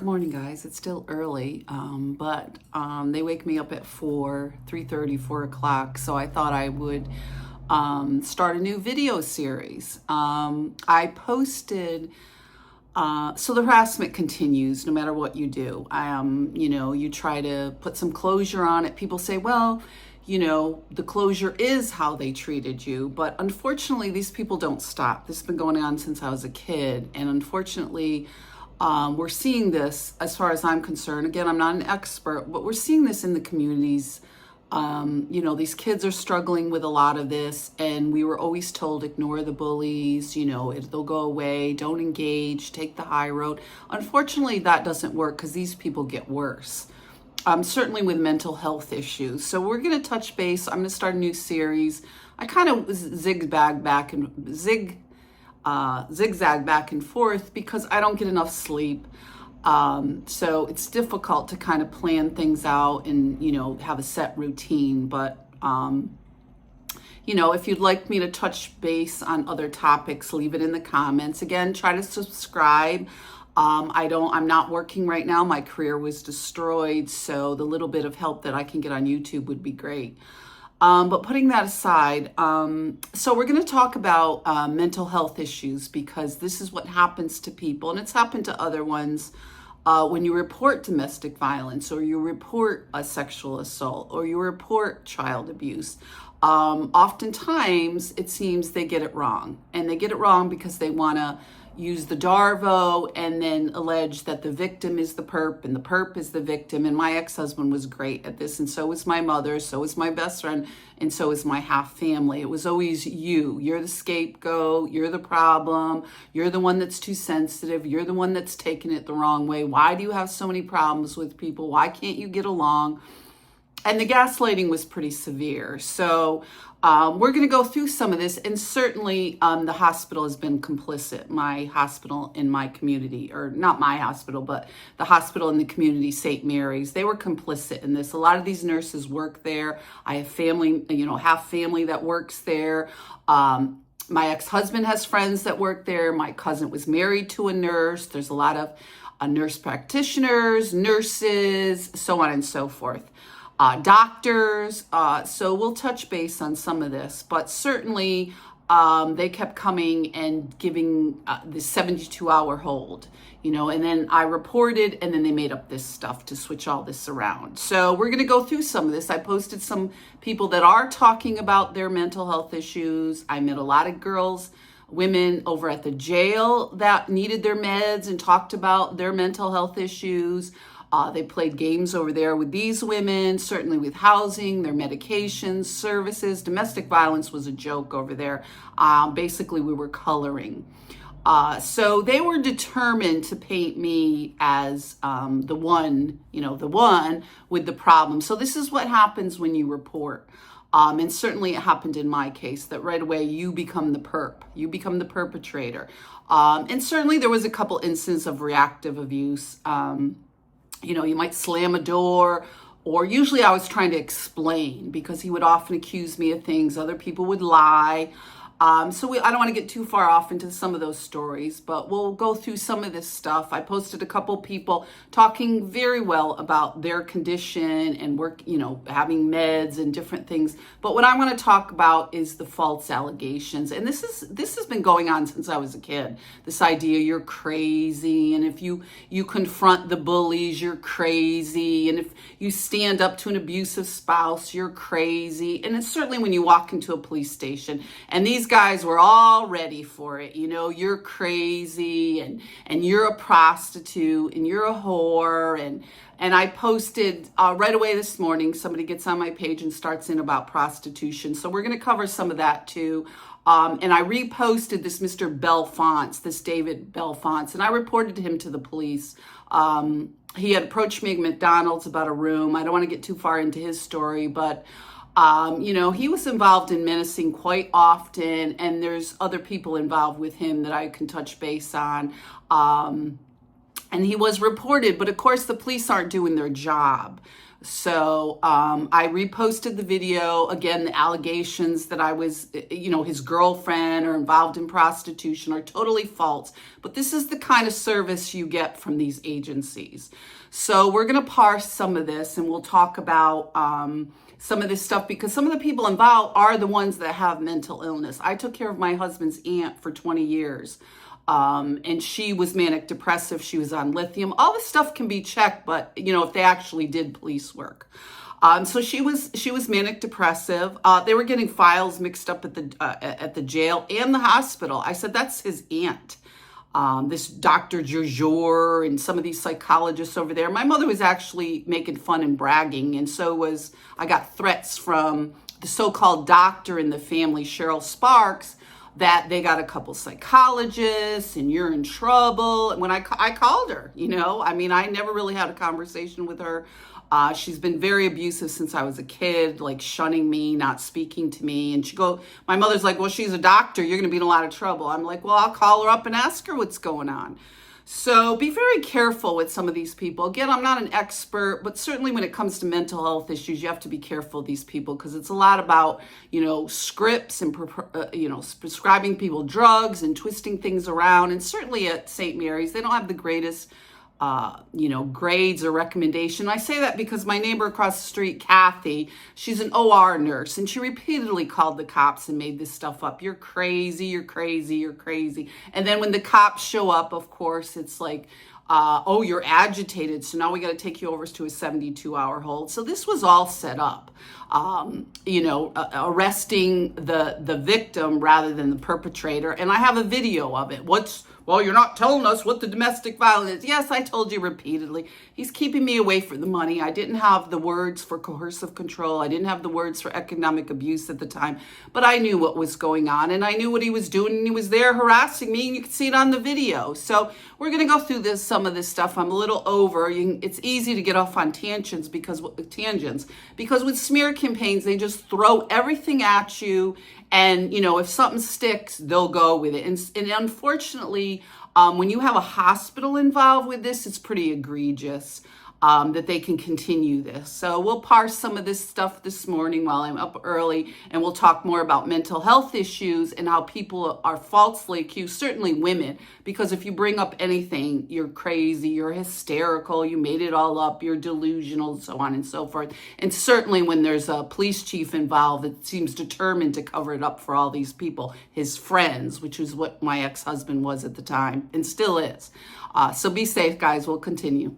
Good morning, guys. It's still early, but they wake me up at 3:30, 4 o'clock. So I thought I would start a new video series. I posted, so the harassment continues no matter what you do. You try to put some closure on it. People say, well, the closure is how they treated you. But unfortunately, these people don't stop. This has been going on since I was a kid. And unfortunately, we're seeing this, as far as I'm concerned. Again, I'm not an expert, but we're seeing this in the communities. These kids are struggling with a lot of this, and we were always told, ignore the bullies, they'll go away, don't engage, take the high road. Unfortunately, that doesn't work because these people get worse. Certainly with mental health issues. So we're going to touch base. I'm going to start a new series. I kind of zigzag back and forth because I don't get enough sleep. So it's difficult to kind of plan things out and, have a set routine. But, if you'd like me to touch base on other topics, leave it in the comments. Again, try to subscribe. I'm not working right now. My career was destroyed. So the little bit of help that I can get on YouTube would be great. But putting that aside, so we're going to talk about mental health issues because this is what happens to people, and it's happened to other ones when you report domestic violence or you report a sexual assault or you report child abuse. Oftentimes, it seems they get it wrong, and they get it wrong because they want to use the DARVO and then allege that the victim is the perp and the perp is the victim. And my ex-husband was great at this, and so was my mother, so was my best friend, and so is my half family. It was always you're the scapegoat, you're the problem, you're the one that's too sensitive, you're the one that's taking it the wrong way. Why do you have so many problems with people? Why can't you get along? And the gaslighting was pretty severe. So we're going to go through some of this. And certainly the hospital has been complicit. My hospital in my community, or not my hospital, but the hospital in the community, St. Mary's, they were complicit in this. A lot of these nurses work there. I have family, half family that works there. My ex-husband has friends that work there. My cousin was married to a nurse. There's a lot of nurse practitioners, nurses, so on and so forth. Doctors. So we'll touch base on some of this, but certainly they kept coming and giving the 72-hour hold, and then I reported, and then they made up this stuff to switch all this around. So we're going to go through some of this. I posted some people that are talking about their mental health issues. I met a lot of women over at the jail that needed their meds and talked about their mental health issues. They played games over there with these women, certainly with housing, their medications, services. Domestic violence was a joke over there. Basically, we were coloring. So they were determined to paint me as the one with the problem. So this is what happens when you report. And certainly it happened in my case, that right away you become the perp. You become the perpetrator. And certainly there was a couple instances of reactive abuse. You might slam a door, or usually I was trying to explain because he would often accuse me of things. Other people would lie. I don't want to get too far off into some of those stories, but we'll go through some of this stuff. I posted a couple people talking very well about their condition and work, having meds and different things. But what I want to talk about is the false allegations. And this has been going on since I was a kid. This idea you're crazy, and if you confront the bullies, you're crazy, and if you stand up to an abusive spouse, you're crazy. And it's certainly when you walk into a police station, and these guys were all ready for it. You're crazy, and you're a prostitute, and you're a whore. And I posted right away this morning, somebody gets on my page and starts in about prostitution. So we're going to cover some of that too. And I reposted this Mr. Belfonts, this David Belfonts, and I reported him to the police. He had approached me at McDonald's about a room. I don't want to get too far into his story, but he was involved in menacing quite often, and there's other people involved with him that I can touch base on. and he was reported, but of course the police aren't doing their job. So I reposted the video. Again, the allegations that I was, his girlfriend or involved in prostitution are totally false. But this is the kind of service you get from these agencies. So we're going to parse some of this, and we'll talk about some of this stuff, because some of the people involved are the ones that have mental illness. I took care of my husband's aunt for 20 years. And she was manic depressive. She was on lithium. All this stuff can be checked, but if they actually did police work. So she was manic depressive. They were getting files mixed up at the jail and the hospital. I said, that's his aunt. This Dr. Joujor and some of these psychologists over there. My mother was actually making fun and bragging, and I got threats from the so-called doctor in the family, Cheryl Sparks, that they got a couple psychologists and you're in trouble. And when I called her, I never really had a conversation with her. She's been very abusive since I was a kid, like shunning me, not speaking to me. And my mother's like, well, she's a doctor. You're going to be in a lot of trouble. I'm like, well, I'll call her up and ask her what's going on. So be very careful with some of these people. Again, I'm not an expert, but certainly when it comes to mental health issues, you have to be careful of these people, because it's a lot about, scripts and, prescribing people drugs and twisting things around. And certainly at St. Mary's, they don't have the greatest grades or recommendation. I say that because my neighbor across the street, Kathy, she's an OR nurse, and she repeatedly called the cops and made this stuff up. You're crazy, you're crazy, you're crazy. And then when the cops show up, of course, it's like, oh, you're agitated, so now we got to take you over to a 72-hour hold. So this was all set up, arresting the victim rather than the perpetrator. And I have a video of it. Well, you're not telling us what the domestic violence is. Yes, I told you repeatedly. He's keeping me away from the money. I didn't have the words for coercive control. I didn't have the words for economic abuse at the time. But I knew what was going on, and I knew what he was doing, and he was there harassing me, and you can see it on the video. So we're going to go through some of this stuff. I'm a little over. It's easy to get off on tangents because with smear campaigns, they just throw everything at you. And, if something sticks, they'll go with it. And unfortunately, when you have a hospital involved with this, it's pretty egregious that they can continue this. So we'll parse some of this stuff this morning while I'm up early, and we'll talk more about mental health issues and how people are falsely accused, certainly women, because if you bring up anything, you're crazy, you're hysterical, you made it all up, you're delusional, so on and so forth. And certainly when there's a police chief involved that seems determined to cover it up for all these people, his friends, which is what my ex-husband was at the time and still is. So be safe, guys. We'll continue.